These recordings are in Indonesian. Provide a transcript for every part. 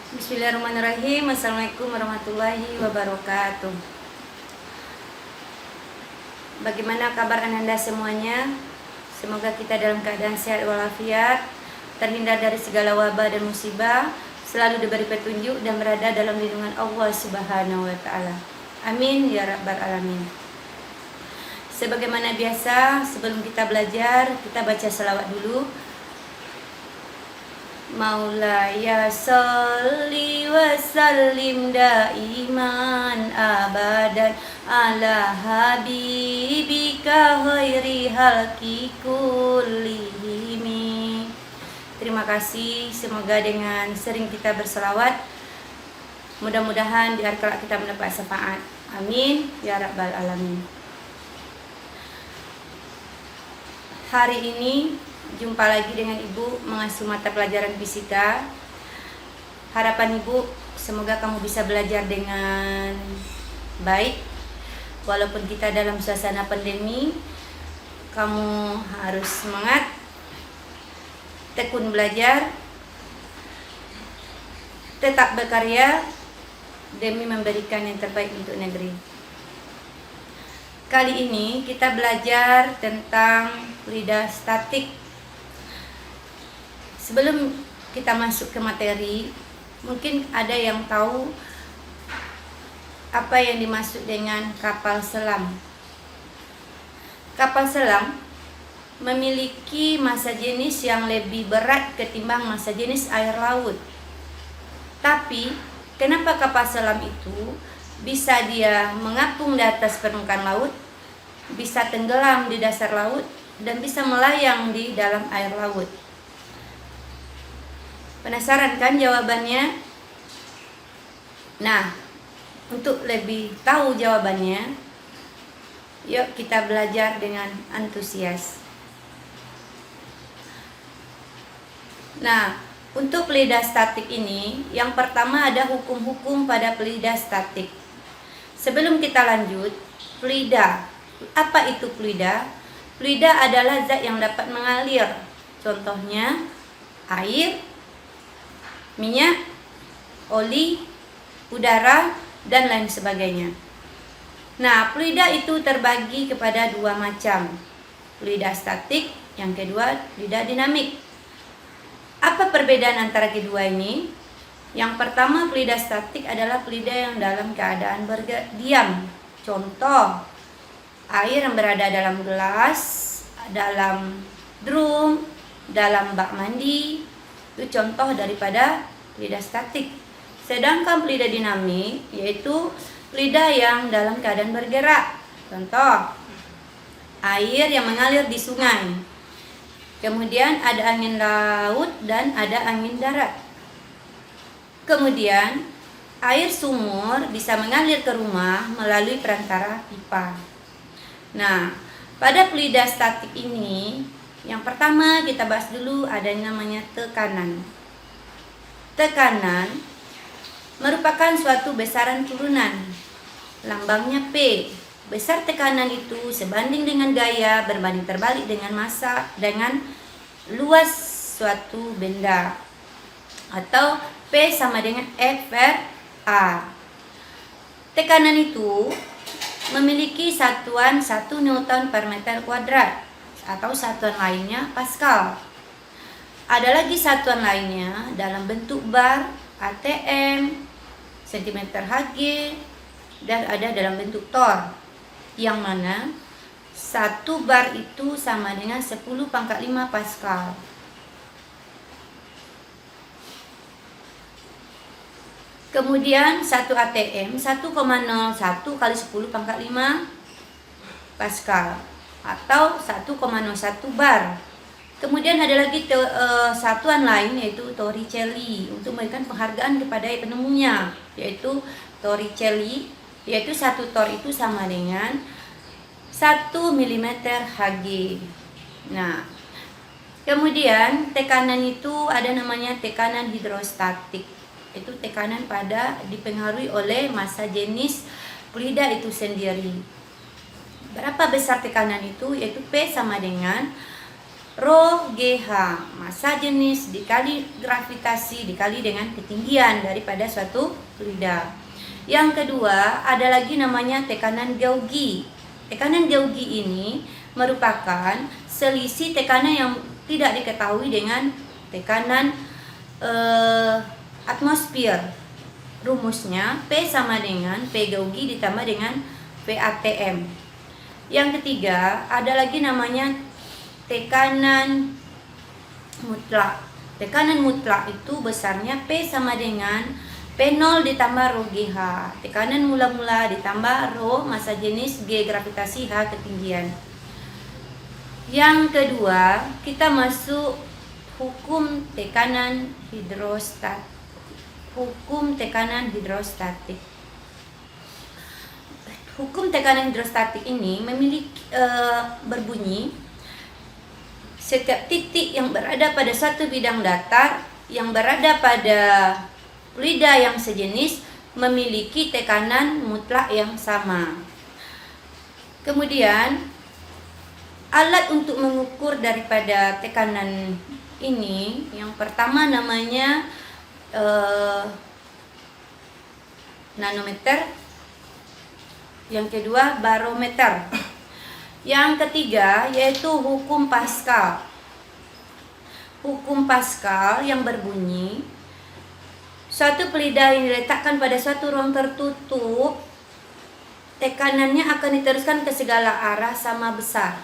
Bismillahirrahmanirrahim. Assalamualaikum warahmatullahi wabarakatuh. Bagaimana kabar Ananda semuanya? Semoga kita dalam keadaan sehat walafiat, terhindar dari segala wabah dan musibah, selalu diberi petunjuk dan berada dalam lindungan Allah Subhanahu wa taala. Amin ya rabbal alamin. Sebagaimana biasa, sebelum kita belajar, kita baca selawat dulu. Maulaya salli wa sallim daiman abadan ala habibika khairi halki kullihim. Terima kasih, semoga dengan sering kita berselawat mudah-mudahan di akhir kelak kita mendapat syafaat. Amin ya rabbal alamin. Hari ini jumpa lagi dengan Ibu mengasuh mata pelajaran fisika. Harapan Ibu semoga kamu bisa belajar dengan baik. Walaupun kita dalam suasana pandemi, kamu harus semangat, tekun belajar, tetap berkarya demi memberikan yang terbaik untuk negeri. Kali ini kita belajar tentang lidah statik. Sebelum kita masuk ke materi, mungkin ada yang tahu apa yang dimaksud dengan kapal selam. Kapal selam memiliki massa jenis yang lebih berat ketimbang massa jenis air laut. Tapi, kenapa kapal selam itu bisa dia mengapung di atas permukaan laut, bisa tenggelam di dasar laut, dan bisa melayang di dalam air laut? Penasaran kan jawabannya? Nah, untuk lebih tahu jawabannya, yuk kita belajar dengan antusias. Nah, untuk pelidah statik ini, yang pertama ada hukum-hukum pada pelidah statik. Sebelum kita lanjut, pelidah. Apa itu pelidah? Pelidah adalah zat yang dapat mengalir. Contohnya, air, minyak, oli, udara, dan lain sebagainya. Nah, pelidah itu terbagi kepada dua macam. Pelidah statik, yang kedua pelidah dinamik. Apa perbedaan antara kedua ini? Yang pertama, pelidah statik adalah pelidah yang dalam keadaan diam. Contoh, air yang berada dalam gelas, dalam drum, dalam bak mandi. Itu contoh daripada pelidah statik. Sedangkan pelidah dinamik yaitu pelidah yang dalam keadaan bergerak. Contoh, air yang mengalir di sungai. Kemudian ada angin laut dan ada angin darat. Kemudian air sumur bisa mengalir ke rumah melalui perantara pipa. Nah, pada pelidah statik ini, yang pertama kita bahas dulu ada yang namanya tekanan. Tekanan merupakan suatu besaran turunan. Lambangnya P. Besar tekanan itu sebanding dengan gaya berbanding terbalik dengan massa dengan luas suatu benda. Atau P sama dengan F/A. Tekanan itu memiliki satuan 1 Newton per meter kuadrat atau satuan lainnya Pascal. Ada lagi satuan lainnya dalam bentuk bar, ATM, cm Hg, dan ada dalam bentuk tor, yang mana 1 bar itu sama dengan 10⁵ Pascal. Kemudian 1 ATM 1,01 kali 10⁵ Pascal atau 1,01 bar. Kemudian ada lagi satuan lain yaitu Torricelli untuk memberikan penghargaan kepada penemunya, yaitu Torricelli, yaitu 1 tor itu sama dengan 1 mm Hg. Nah, kemudian tekanan itu ada namanya tekanan hidrostatik. Itu tekanan pada dipengaruhi oleh massa jenis pelidah itu sendiri. Berapa besar tekanan itu? Yaitu P sama dengan Rho GH, massa jenis dikali gravitasi dikali dengan ketinggian daripada suatu fluida. Yang kedua, ada lagi namanya tekanan Gauge. Tekanan Gauge ini merupakan selisih tekanan yang tidak diketahui dengan tekanan atmosfer. Rumusnya P sama dengan P Gauge ditambah dengan P ATM. Yang ketiga, ada lagi namanya tekanan mutlak. Tekanan mutlak itu besarnya P sama dengan P0 ditambah Rho GH. Tekanan mula-mula ditambah Rho massa jenis, G gravitasi, H ketinggian. Yang kedua, kita masuk hukum tekanan hidrostatik. Hukum tekanan hidrostatik. Hukum tekanan hidrostatik ini berbunyi setiap titik yang berada pada suatu bidang datar yang berada pada fluida yang sejenis memiliki tekanan mutlak yang sama. Kemudian alat untuk mengukur daripada tekanan ini yang pertama namanya nanometer, yang kedua barometer, yang ketiga yaitu hukum Pascal. Hukum Pascal yang berbunyi suatu fluida yang diletakkan pada suatu ruang tertutup, tekanannya akan diteruskan ke segala arah sama besar.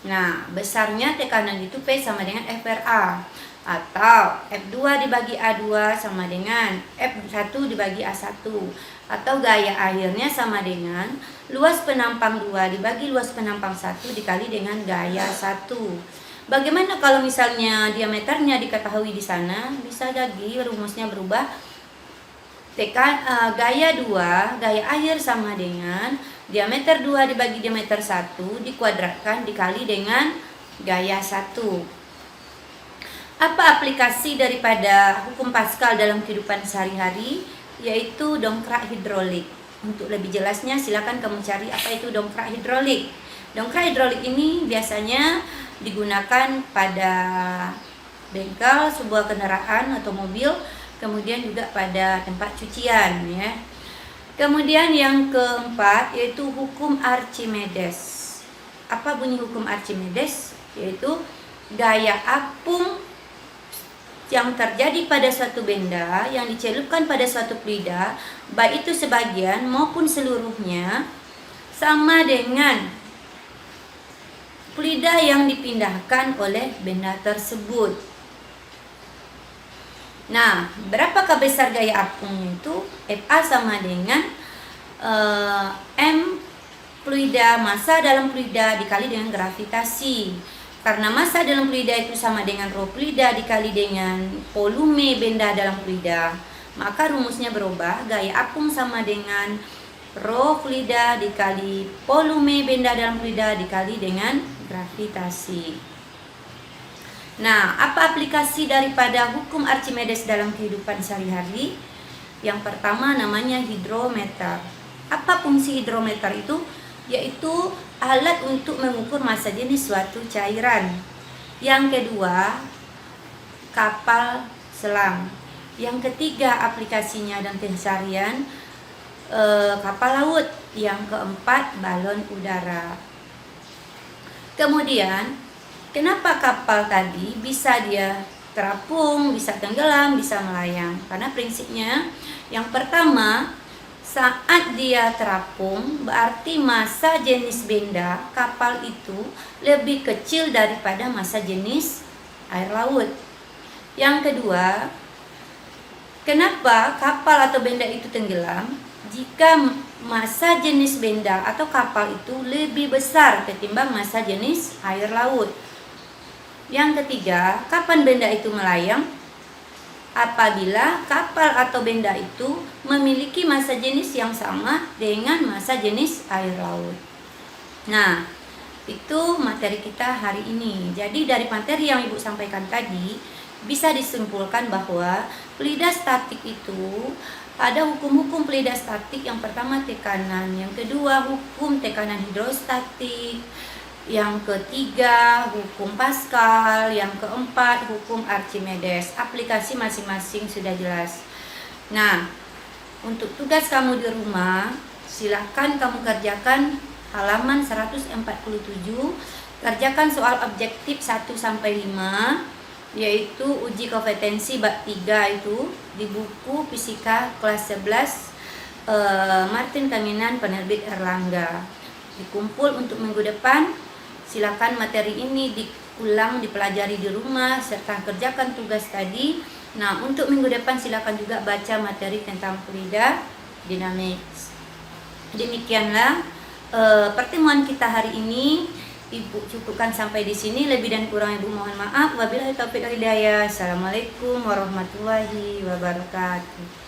Nah, besarnya tekanan itu P sama dengan FRA, atau F2 dibagi A2 sama dengan F1 dibagi A1, atau gaya akhirnya sama dengan luas penampang 2 dibagi luas penampang 1 dikali dengan gaya 1. Bagaimana kalau misalnya diameternya diketahui di sana? Bisa jadi rumusnya berubah. Gaya 2, gaya akhir sama dengan diameter 2 dibagi diameter 1 dikuadratkan dikali dengan gaya 1. Apa aplikasi daripada hukum Pascal dalam kehidupan sehari-hari? Yaitu dongkrak hidrolik. Untuk lebih jelasnya silakan kamu cari apa itu dongkrak hidrolik. Dongkrak hidrolik ini biasanya digunakan pada bengkel sebuah kendaraan atau mobil, kemudian juga pada tempat cucian ya. Kemudian yang keempat yaitu hukum Archimedes. Apa bunyi hukum Archimedes? Yaitu gaya apung yang terjadi pada suatu benda yang dicelupkan pada suatu fluida, baik itu sebagian maupun seluruhnya, sama dengan fluida yang dipindahkan oleh benda tersebut. Nah, berapakah besar gaya apungnya itu? Fa sama dengan M fluida, massa dalam fluida dikali dengan gravitasi. Karena massa dalam fluida itu sama dengan Rho fluida dikali dengan volume benda dalam fluida, maka rumusnya berubah. Gaya apung sama dengan Rho fluida dikali volume benda dalam fluida dikali dengan gravitasi. Nah, apa aplikasi daripada hukum Archimedes dalam kehidupan sehari-hari? Yang pertama namanya hidrometer. Apa fungsi hidrometer itu? Yaitu alat untuk mengukur massa jenis suatu cairan. Yang kedua, kapal selam. Yang ketiga aplikasinya dan keseharian kapal laut. Yang keempat balon udara. Kemudian kenapa kapal tadi bisa dia terapung, bisa tenggelam, bisa melayang? Karena prinsipnya yang pertama, saat dia terapung berarti massa jenis benda kapal itu lebih kecil daripada massa jenis air laut. Yang kedua, kenapa kapal atau benda itu tenggelam? Jika massa jenis benda atau kapal itu lebih besar ketimbang massa jenis air laut. Yang ketiga, kapan benda itu melayang? Apabila kapal atau benda itu memiliki massa jenis yang sama dengan massa jenis air laut. Nah, itu materi kita hari ini. Jadi dari materi yang Ibu sampaikan tadi, bisa disimpulkan bahwa fluida statik itu ada hukum-hukum fluida statik. Yang pertama tekanan, yang kedua hukum tekanan hidrostatik, Yang ketiga, hukum Pascal. Yang keempat, hukum Archimedes. Aplikasi masing-masing sudah jelas. Nah, untuk tugas kamu di rumah, silahkan kamu kerjakan halaman 147. Kerjakan soal objektif 1-5, yaitu uji kompetensi bab 3 itu di buku Fisika kelas 11 Martin Kanginan, penerbit Erlangga. Dikumpul untuk minggu depan. Silakan materi ini diulang, dipelajari di rumah, serta kerjakan tugas tadi. Nah, untuk minggu depan silakan juga baca materi tentang fluida dynamics. Demikianlah pertemuan kita hari ini. Ibu cukupkan sampai di sini. Lebih dan kurang Ibu mohon maaf. Wabillahi taufiq wal hidayah. Assalamualaikum warahmatullahi wabarakatuh.